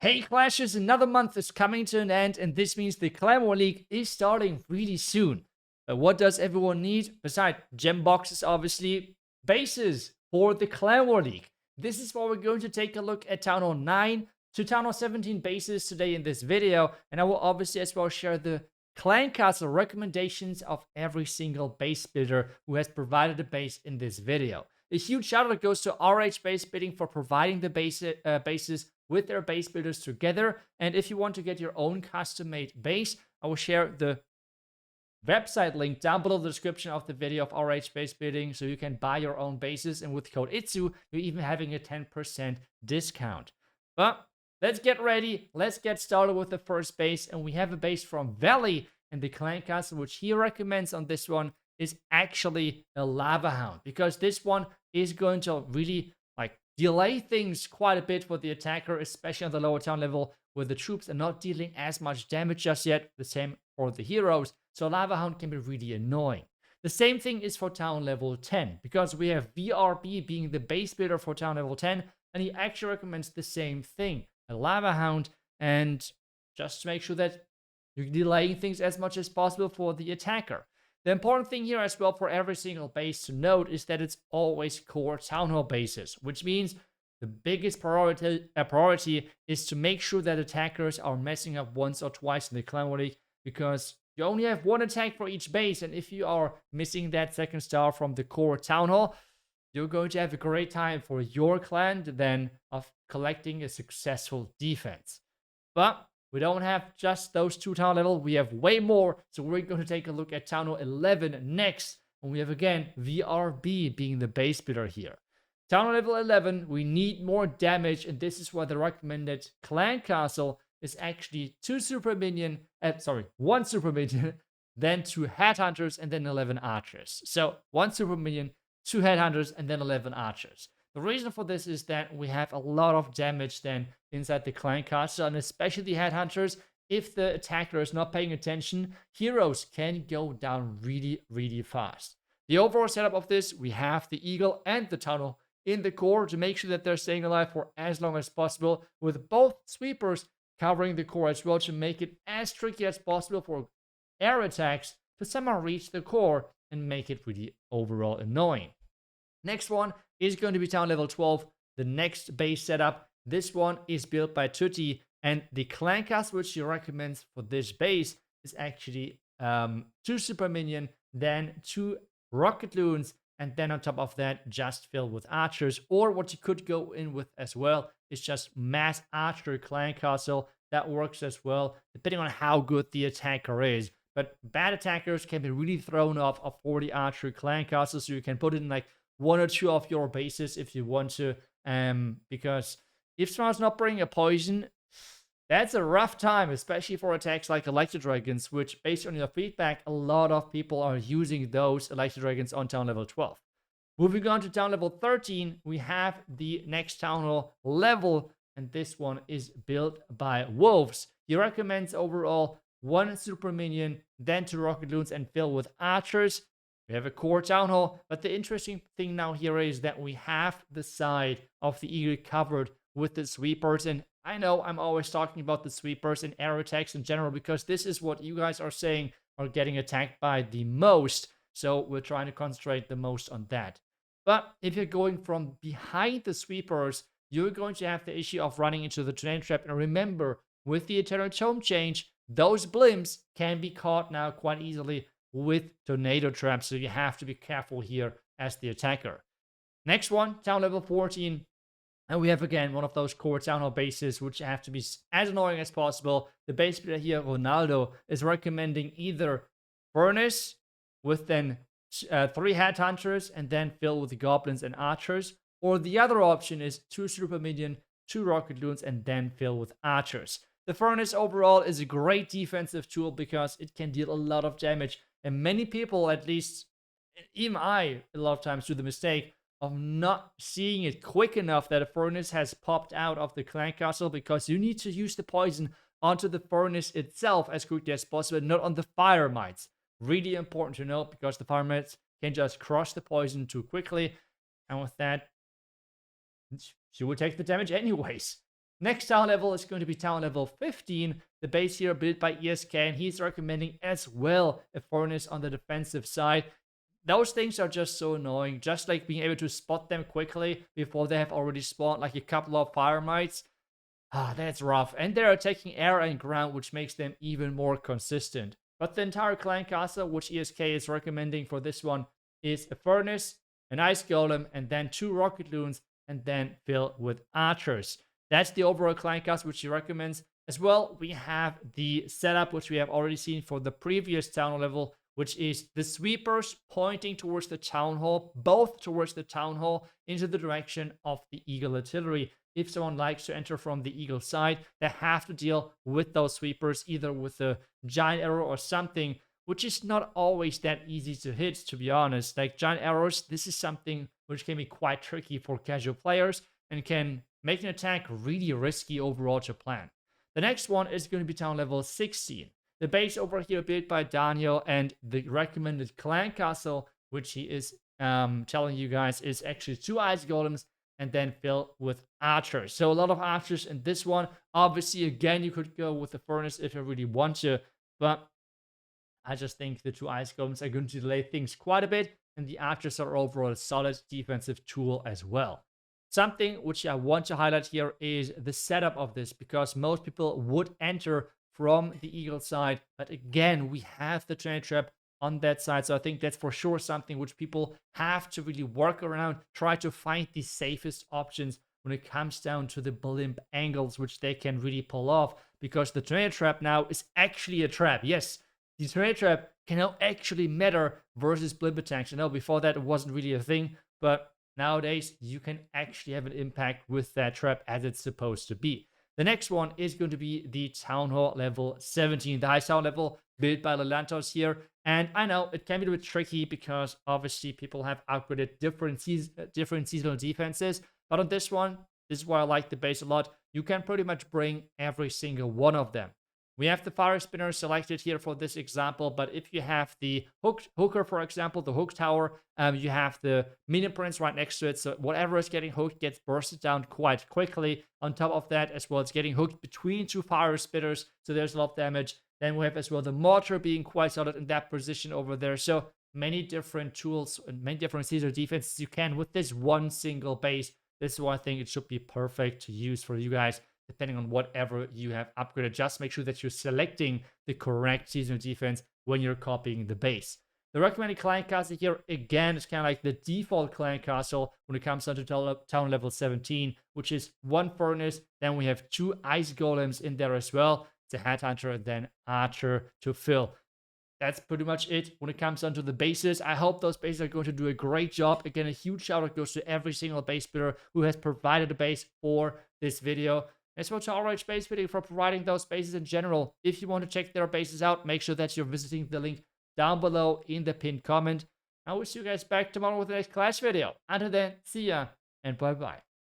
Hey Clashers, another month is coming to an end, and this means the Clan War League is starting really soon. But what does everyone need? Besides gem boxes, obviously, bases for the Clan War League. This is why we're going to take a look at Town Hall 9 to Town Hall 17 bases today in this video, and I will obviously as well share the Clan Castle recommendations of every single base builder who has provided a base in this video. A huge shout out goes to RH Base Bidding for providing the bases with their base builders together. And if you want to get your own custom made base, I will share the website link down below the description of the video of RH Base Bidding so you can buy your own bases. And with code iTzu, you're even having a 10% discount. But let's get ready. Let's get started with the first base. And we have a base from Valley and the Clan Castle, which he recommends on this one is actually a Lava Hound, because this one is going to really delay things quite a bit for the attacker, especially on the lower town level where the troops are not dealing as much damage just yet. The same for the heroes. So Lava Hound can be really annoying. The same thing is for town level 10, because we have VRB being the base builder for town level 10, and he actually recommends the same thing, a Lava Hound, and just to make sure that you're delaying things as much as possible for the attacker. The important thing here as well for every single base to note is that it's always core town hall bases, which means the biggest priority is to make sure that attackers are messing up once or twice in the Clan War League, because you only have one attack for each base, and if you are missing that second star from the core town hall, you're going to have a great time for your clan then of collecting a successful defense. But we don't have just those two town level, we have way more, so we're going to take a look at Town Hall 11 next, and we have again VRB being the base builder here. Town Hall level 11, we need more damage, and this is why the recommended Clan Castle is actually one super minion, then 2 headhunters, and then 11 archers. So 1 super minion, 2 headhunters, and then 11 archers. The reason for this is that we have a lot of damage then inside the Clan Castle, and especially the headhunters. If the attacker is not paying attention, heroes can go down really, really fast. The overall setup of this, we have the Eagle and the Tunnel in the core to make sure that they're staying alive for as long as possible, with both sweepers covering the core as well to make it as tricky as possible for air attacks to somehow reach the core and make it really overall annoying. Next one is going to be town level 12, the next base setup. This one is built by Tutti, and the Clan Castle which he recommends for this base is actually 2 super minion, then 2 rocket loons, and then on top of that just filled with archers. Or what you could go in with as well is just mass archer Clan Castle. That works as well, depending on how good the attacker is. But bad attackers can be really thrown off a 40 archer Clan Castle, so you can put it in like 1 or 2 of your bases if you want to, because if someone's not bringing a poison, that's a rough time, especially for attacks like Electro Dragons, which, based on your feedback, a lot of people are using those Electro Dragons on town level 12. Moving on to town level 13, we have the next town hall level, and this one is built by Wolves. He recommends overall 1 super minion, then 2 rocket loons, and filled with archers. We have a core town hall, but the interesting thing now here is that we have the side of the Eagle covered with the sweepers. And I know I'm always talking about the sweepers and air attacks in general, because this is what you guys are saying are getting attacked by the most. So we're trying to concentrate the most on that. But if you're going from behind the sweepers, you're going to have the issue of running into the tornado trap. And remember, with the Eternal Tome change, those blimps can be caught now quite easily with tornado traps, so you have to be careful here as the attacker. Next one, town level 14, and we have again one of those core town hall bases which have to be as annoying as possible. The base builder here, Ronaldo, is recommending either furnace with then 3 headhunters and then fill with the goblins and archers, or the other option is 2 super minion, 2 rocket loons, and then fill with archers. The furnace overall is a great defensive tool because it can deal a lot of damage. And many people, at least even I, a lot of times do the mistake of not seeing it quick enough that a furnace has popped out of the Clan Castle, because you need to use the poison onto the furnace itself as quickly as possible, not on the fire mites. Really important to note, because the fire mites can just crush the poison too quickly, and with that, she would take the damage anyways. Next town level is going to be town level 15, the base here built by ESK, and he's recommending as well a furnace on the defensive side. Those things are just so annoying, just like being able to spot them quickly before they have already spawned like a couple of fire mites. That's rough. And they're attacking air and ground, which makes them even more consistent. But the entire clan castle, which ESK is recommending for this one, is a furnace, an ice golem, and then 2 rocket loons, and then fill with archers. That's the overall clan castle which he recommends. As well, we have the setup which we have already seen for the previous town level, which is the sweepers pointing towards the town hall, both towards the town hall, into the direction of the eagle artillery. If someone likes to enter from the eagle side, they have to deal with those sweepers, either with a giant arrow or something, which is not always that easy to hit, to be honest. Like giant arrows, this is something which can be quite tricky for casual players and can make an attack really risky overall to plan. The next one is going to be town level 16. The base over here built by Daniel, and the recommended clan castle, which he is telling you guys, is actually 2 ice golems and then fill with archers. So a lot of archers in this one. Obviously, again, you could go with the furnace if you really want to, but I just think the 2 ice golems are going to delay things quite a bit, and the archers are overall a solid defensive tool as well. Something which I want to highlight here is the setup of this, because most people would enter from the eagle side, but again, we have the train trap on that side, so I think that's for sure something which people have to really work around, try to find the safest options when it comes down to the blimp angles which they can really pull off, because the train trap now is actually a trap. Yes, the train trap can now actually matter versus blimp attacks. I know before that it wasn't really a thing, but nowadays you can actually have an impact with that trap as it's supposed to be. The next one is going to be the Town Hall level 17, the high town level built by Lelantos here. And I know it can be a bit tricky because obviously people have upgraded different seasonal defenses. But on this one, this is why I like the base a lot. You can pretty much bring every single one of them. We have the fire spinner selected here for this example, but if you have the hooker, for example, the hook tower, you have the minion prince right next to it, so whatever is getting hooked gets bursted down quite quickly. On top of that, as well, it's getting hooked between 2 fire spinners, so there's a lot of damage. Then we have as well the mortar being quite solid in that position over there. So many different tools and many different seasonal defenses you can with this one single base. This is why I think it should be perfect to use for you guys, depending on whatever you have upgraded. Just make sure that you're selecting the correct seasonal defense when you're copying the base. The recommended clan castle here, again, is kind of like the default clan castle when it comes down to town level 17, which is 1 furnace. Then we have 2 ice golems in there as well. It's a headhunter and then archer to fill. That's pretty much it when it comes down to the bases. I hope those bases are going to do a great job. Again, a huge shout out goes to every single base builder who has provided a base for this video. As well to RH Base Building for providing those bases in general. If you want to check their bases out, make sure that you're visiting the link down below in the pinned comment. I will see you guys back tomorrow with the next class video. Until then, see ya and bye bye.